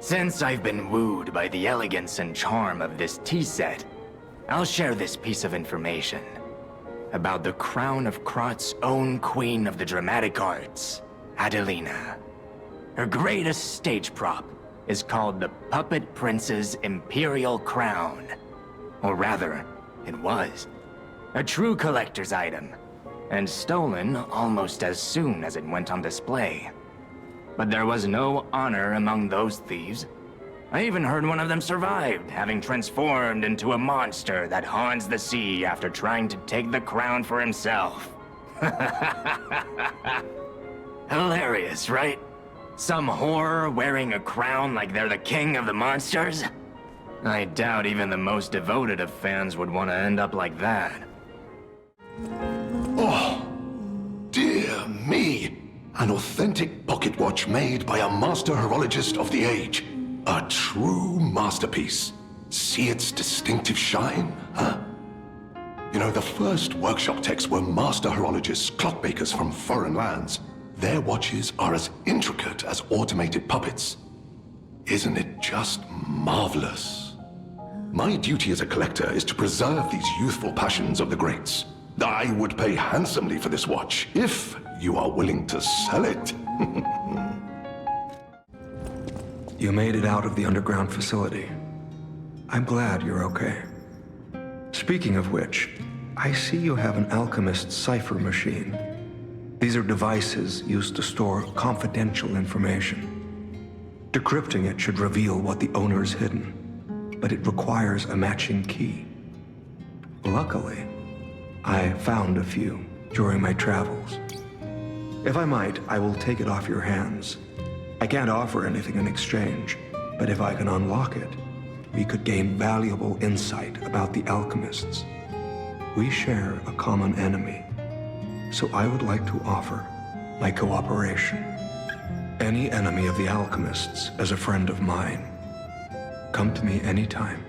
Since I've been wooed by the elegance and charm of this tea set, I'll share this piece of information about the crown of Krot's own queen of the dramatic arts, Adelina. Her greatest stage prop is called the Puppet Prince's Imperial Crown. Or rather, it was. A true collector's item, and stolen almost as soon as it went on display. But there was no honor among those thieves. I even heard one of them survived, having transformed into a monster that haunts the sea after trying to take the crown for himself. Hilarious, right? Some whore wearing a crown like they're the king of the monsters? I doubt even the most devoted of fans would want to end up like that. Oh, dear me. An authentic pocket watch made by a master horologist of the age. A true masterpiece. See its distinctive shine, huh? You know, the first workshop techs were master horologists, clockmakers from foreign lands. Their watches are as intricate as automated puppets. Isn't it just marvelous? My duty as a collector is to preserve these youthful passions of the greats. I would pay handsomely for this watch, if you are willing to sell it. You made it out of the underground facility. I'm glad you're okay. Speaking of which, I see you have an alchemist's cipher machine. These are devices used to store confidential information. Decrypting it should reveal what the owner's hidden, but it requires a matching key. Luckily, I found a few during my travels. If I might, I will take it off your hands. I can't offer anything in exchange, but if I can unlock it, we could gain valuable insight about the alchemists. We share a common enemy, so I would like to offer my cooperation. Any enemy of the alchemists is a friend of mine. Come to me anytime.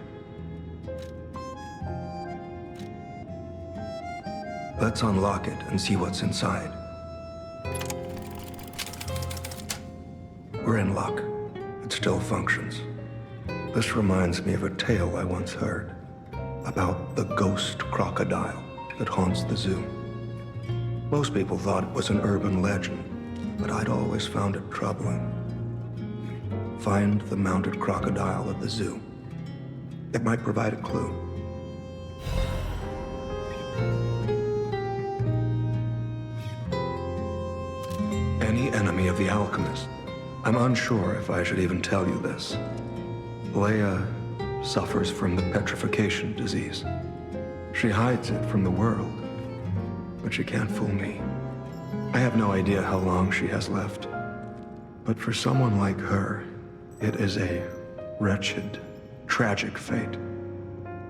Let's unlock it and see what's inside. We're in luck. It still functions. This reminds me of a tale I once heard about the ghost crocodile that haunts the zoo. Most people thought it was an urban legend, but I'd always found it troubling. Find the mounted crocodile at the zoo. It might provide a clue. Any enemy of the alchemist. I'm unsure if I should even tell you this. Leia suffers from the petrification disease. She hides it from the world, but she can't fool me. I have no idea how long she has left, but for someone like her, it is a wretched, tragic fate.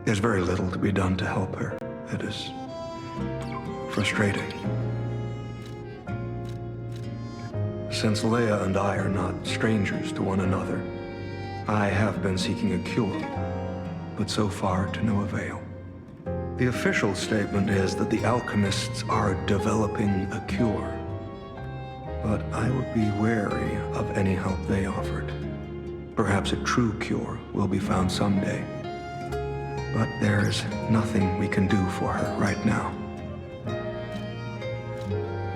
There's very little to be done to help her. It is frustrating. Since Leia and I are not strangers to one another, I have been seeking a cure, but so far to no avail. The official statement is that the alchemists are developing a cure, but I would be wary of any help they offered. Perhaps a true cure will be found someday, but there's nothing we can do for her right now.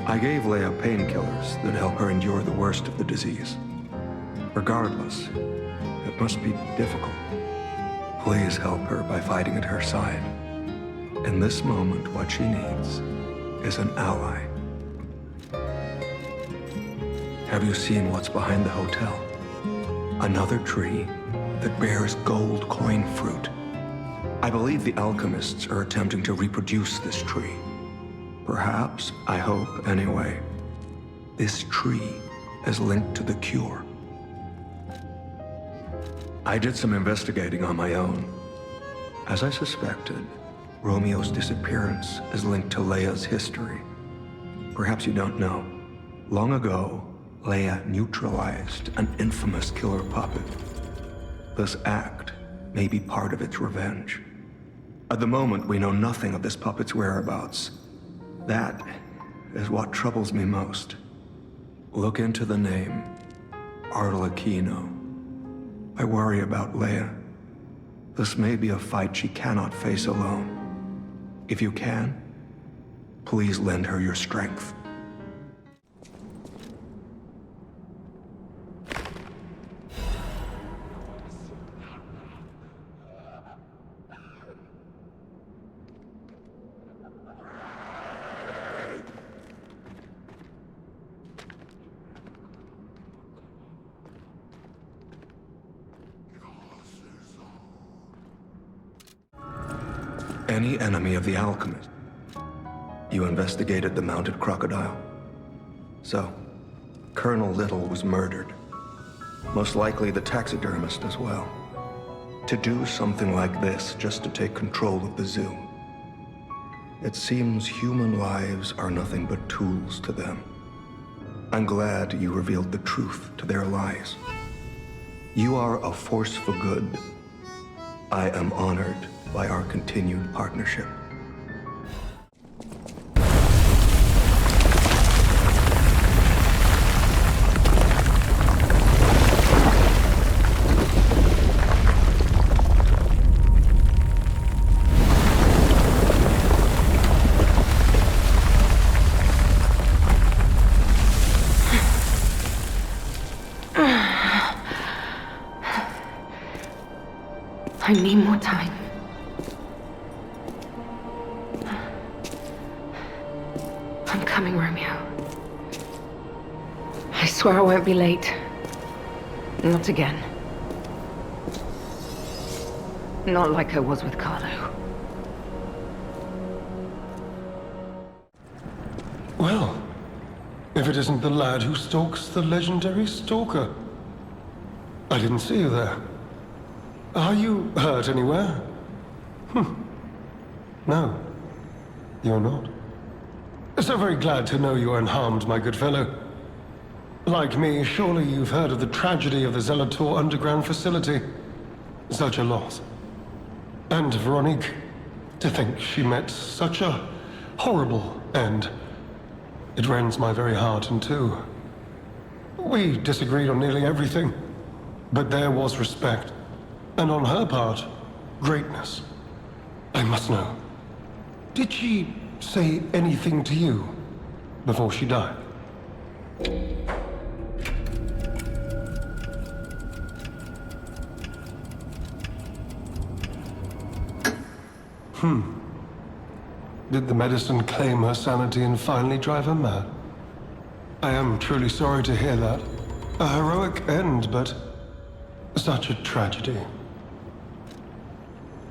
I gave Leia painkillers that help her endure the worst of the disease. Regardless, it must be difficult. Please help her by fighting at her side. In this moment, what she needs is an ally. Have you seen what's behind the hotel? Another tree that bears gold coin fruit. I believe the alchemists are attempting to reproduce this tree. Perhaps, I hope anyway, this tree is linked to the cure. I did some investigating on my own. As I suspected, Romeo's disappearance is linked to Leia's history. Perhaps you don't know. Long ago, Leia neutralized an infamous killer puppet. This act may be part of its revenge. At the moment, we know nothing of this puppet's whereabouts. That is what troubles me most. Look into the name Arlecchino. I worry about Leia. This may be a fight she cannot face alone. If you can, please lend her your strength. Any enemy of the alchemist. You investigated the mounted crocodile. So, Colonel Little was murdered. Most likely the taxidermist as well. To do something like this just to take control of the zoo. It seems human lives are nothing but tools to them. I'm glad you revealed the truth to their lies. You are a force for good. I am honored by our continued partnership. I need more time. I'm coming, Romeo. I swear I won't be late. Not again. Not like I was with Carlo. Well, if it isn't the lad who stalks the legendary stalker. I didn't see you there. Are you hurt anywhere? No, you're not. So very glad to know you're unharmed, my good fellow. Like me, surely you've heard of the tragedy of the Zelator underground facility. Such a loss. And Veronique, to think she met such a horrible end. It rends my very heart in two. We disagreed on nearly everything, but there was respect. And on her part, greatness. I must know. Did she say anything to you before she died? Did the medicine claim her sanity and finally drive her mad? I am truly sorry to hear that. A heroic end, but such a tragedy.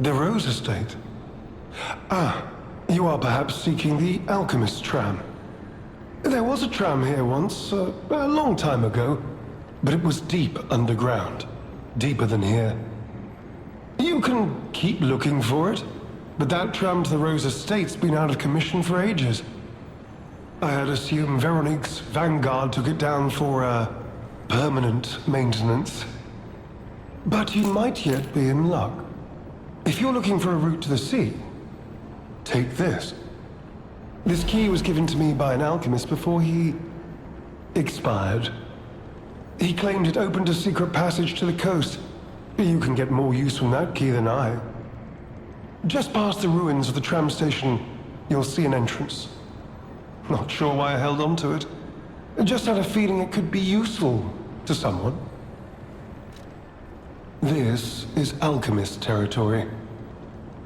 The Rose Estate. Ah, you are perhaps seeking the Alchemist tram. There was a tram here once, a long time ago, but it was deep underground. Deeper than here. You can keep looking for it, but that tram to the Rose Estate's been out of commission for ages. I had assumed Veronique's Vanguard took it down for, permanent maintenance. But you might yet be in luck. If you're looking for a route to the sea, take this. This key was given to me by an alchemist before he expired. He claimed it opened a secret passage to the coast. You can get more use from that key than I. Just past the ruins of the tram station, you'll see an entrance. Not sure why I held on to it. I just had a feeling it could be useful to someone. This is alchemist territory.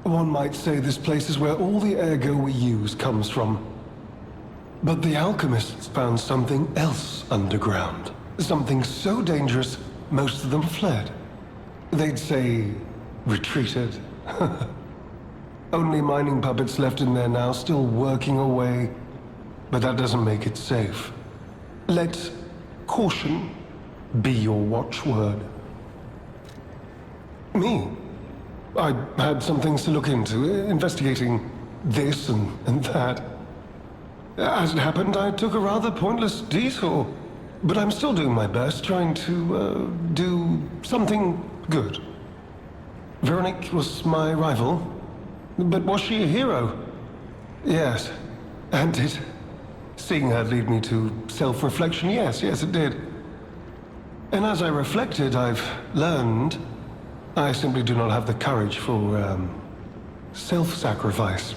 One might say this place is where all the ergo we use comes from. But the alchemists found something else underground. Something so dangerous, most of them fled. They'd say, retreated. Only mining puppets left in there now, still working away. But that doesn't make it safe. Let caution be your watchword. Me? I had some things to look into, investigating this and that. As it happened, I took a rather pointless detour. But I'm still doing my best, trying to, do something good. Veronique was my rival, but was she a hero? Yes, and did seeing her lead me to self-reflection, yes, it did. And as I reflected, I've learned I simply do not have the courage for, self-sacrifice.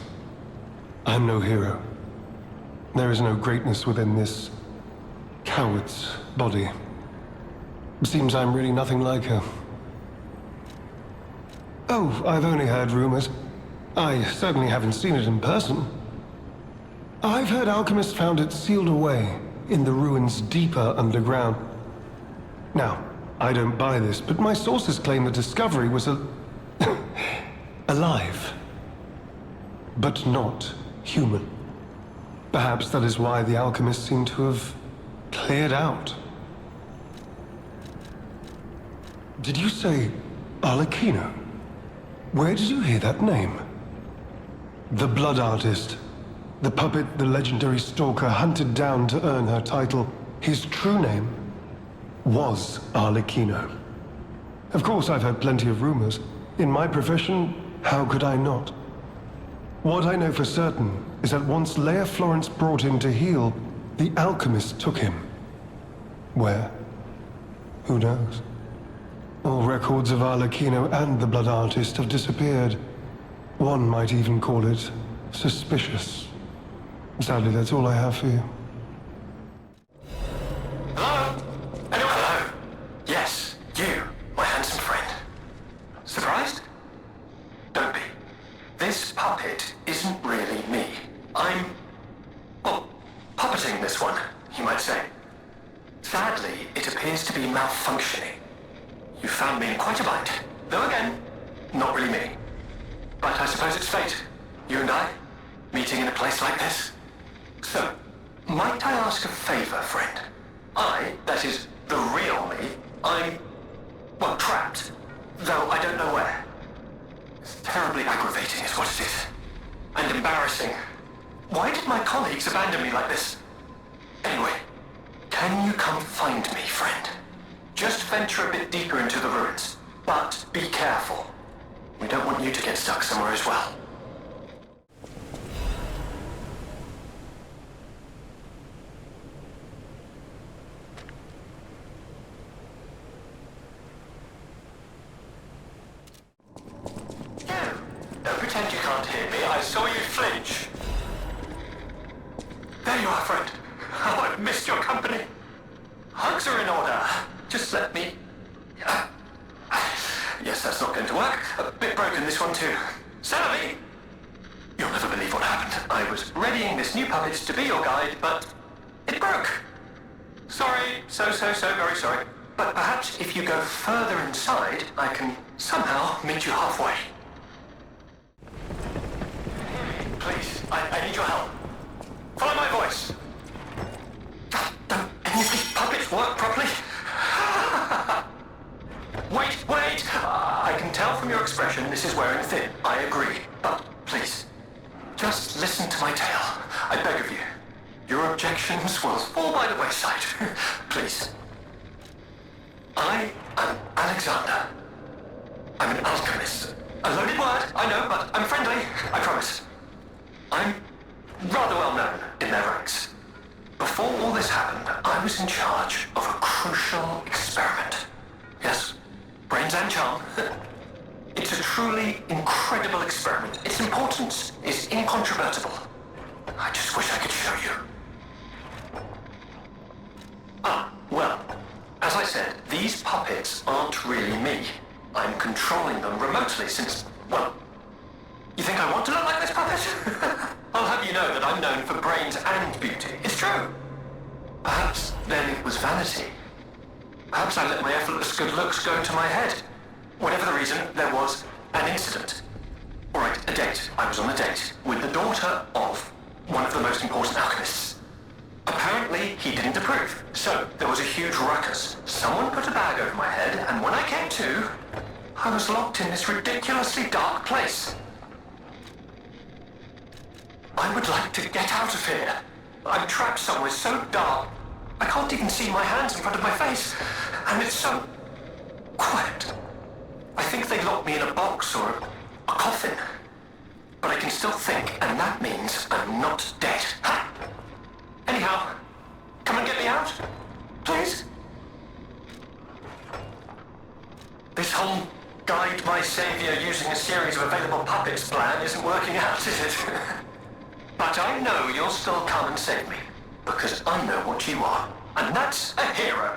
I'm no hero. There is no greatness within this coward's body. It seems I'm really nothing like her. Oh, I've only heard rumors. I certainly haven't seen it in person. I've heard alchemists found it sealed away in the ruins deeper underground. Now, I don't buy this, but my sources claim the discovery was alive. But not human. Perhaps that is why the alchemists seem to have cleared out. Did you say Arlecchino? Where did you hear that name? The blood artist. The puppet the legendary stalker hunted down to earn her title. His true name was Arlecchino. Of course, I've heard plenty of rumors. In my profession, how could I not? What I know for certain is that once Leia Florence brought him to heal, the alchemist took him. Where? Who knows? All records of Arlecchino and the blood artist have disappeared. One might even call it suspicious. Sadly, that's all I have for you. Hello? Anyone? Hello? Yes, you, my handsome friend. Surprised? Don't be. This puppet isn't really me. I'm, well, puppeting this one, you might say. Sadly, it appears to be malfunctioning. You found me in quite a bind. Though again, not really me. But I suppose it's fate. You and I, meeting in a place like this. So, might I ask a favor, friend? That is, the real me, I'm, well, trapped. Though I don't know where. It's terribly aggravating is what it is. And embarrassing. Why did my colleagues abandon me like this? Anyway, can you come find me, friend? Just venture a bit deeper into the ruins. But be careful. We don't want you to get stuck somewhere as well. Don't pretend you can't hear me. I saw you flinch. There you are, friend. Oh, I've missed your company. Hugs are in order. Just let me... Yes, that's not going to work. A bit broken, this one too. Sally! You'll never believe what happened. I was readying this new puppet to be your guide, but it broke. Sorry, so very sorry. But perhaps if you go further inside, I can somehow meet you halfway. Please, I need your help. Follow my voice. Don't any of these puppets work properly? Wait! I can tell from your expression this is wearing thin. I agree. But please, just listen to my tale. I beg of you. Your objections will fall by the wayside. Please. I am Alexander. I'm an alchemist. A loaded word, I know, but I'm friendly. I promise. I'm rather well known in their ranks. Before all this happened, I was in charge of a crucial experiment. Yes, brains and charm. It's a truly incredible experiment. Its importance is incontrovertible. I just wish I could show you. Well, as I said, these puppets aren't really me. I'm controlling them remotely since, well, you think I want to look like this puppet? I'll have you know that I'm known for brains and beauty. It's true. Perhaps then it was vanity. Perhaps I let my effortless good looks go to my head. Whatever the reason, there was an incident. All right, a date. I was on a date with the daughter of one of the most important alchemists. Apparently, he didn't approve. So, there was a huge ruckus. Someone put a bag over my head, and when I came to, I was locked in this ridiculously dark place. I would like to get out of here. I'm trapped somewhere so dark, I can't even see my hands in front of my face. And it's so quiet. I think they locked me in a box or a coffin. But I can still think, and that means I'm not dead. Ha! Anyhow, come and get me out, please. This whole guide my savior using a series of available puppets plan isn't working out, is it? But I know you'll still come and save me, because I know what you are, and that's a hero.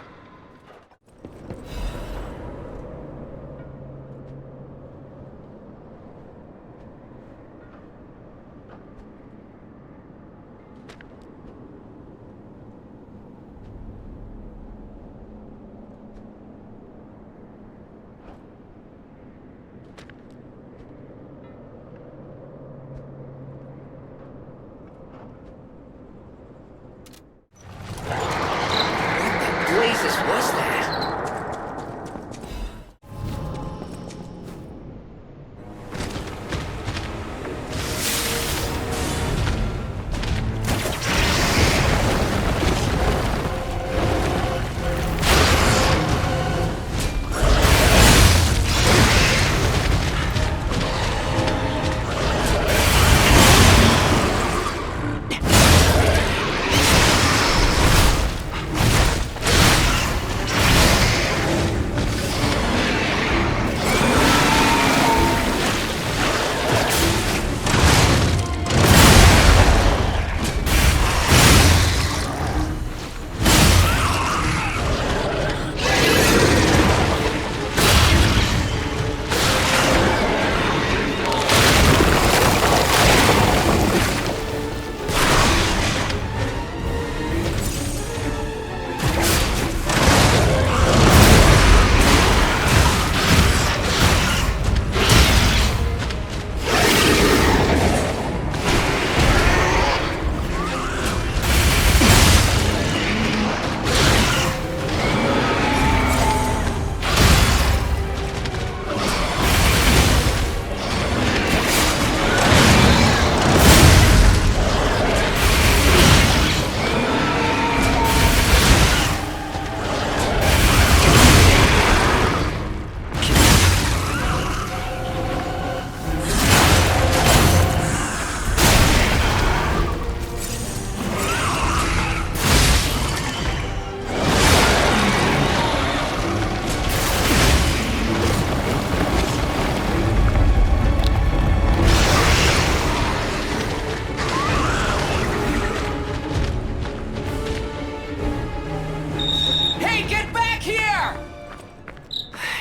Blazes was that?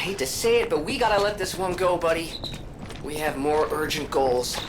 Hate to say it, but we gotta let this one go, buddy. We have more urgent goals.